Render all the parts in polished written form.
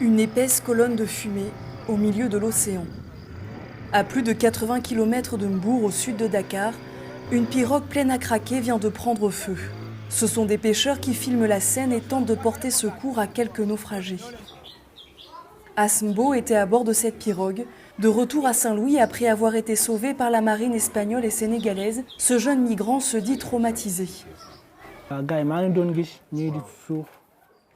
Une épaisse colonne de fumée au milieu de l'océan. À plus de 80 km de Mbour, au sud de Dakar, une pirogue pleine à craquer vient de prendre feu. Ce sont des pêcheurs qui filment la scène et tentent de porter secours à quelques naufragés. Asmbo était à bord de cette pirogue. De retour à Saint-Louis après avoir été sauvé par la marine espagnole et sénégalaise, ce jeune migrant se dit traumatisé.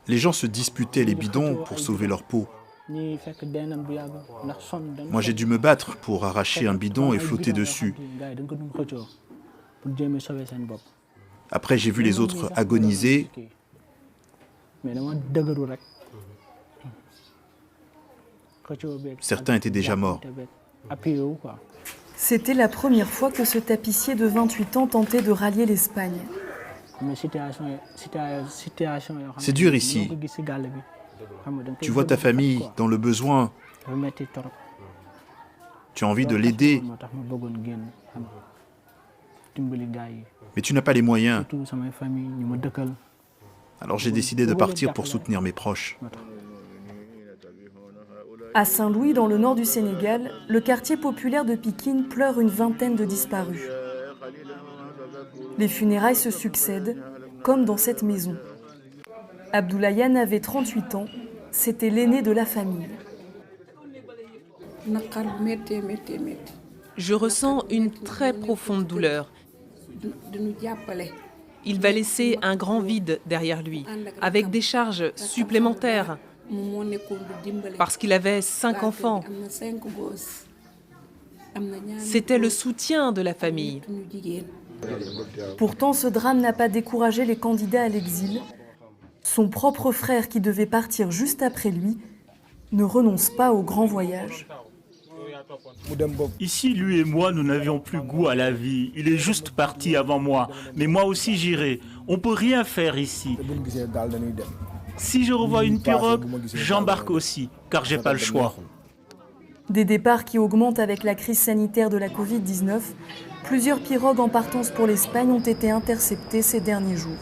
Les gens se disputaient les bidons pour sauver leur peau. Moi, j'ai dû me battre pour arracher un bidon et flotter dessus. Après, j'ai vu les autres agoniser. Certains étaient déjà morts. C'était la première fois que ce tapissier de 28 ans tentait de rallier l'Espagne. C'est dur ici. Tu vois ta famille dans le besoin. Tu as envie de l'aider. Mais tu n'as pas les moyens. Alors j'ai décidé de partir pour soutenir mes proches. À Saint-Louis, dans le nord du Sénégal, le quartier populaire de Pikine pleure une vingtaine de disparus. Les funérailles se succèdent, comme dans cette maison. Abdoulaye avait 38 ans, c'était l'aîné de la famille. Je ressens une très profonde douleur. Il va laisser un grand vide derrière lui, avec des charges supplémentaires, parce qu'il avait 5 enfants. C'était le soutien de la famille. Pourtant, ce drame n'a pas découragé les candidats à l'exil. Son propre frère, qui devait partir juste après lui, ne renonce pas au grand voyage. Ici, lui et moi, nous n'avions plus goût à la vie. Il est juste parti avant moi. Mais moi aussi, j'irai. On ne peut rien faire ici. Si je revois une pirogue, j'embarque aussi, car j'ai pas le choix. Des départs qui augmentent avec la crise sanitaire de la Covid-19, plusieurs pirogues en partance pour l'Espagne ont été interceptées ces derniers jours.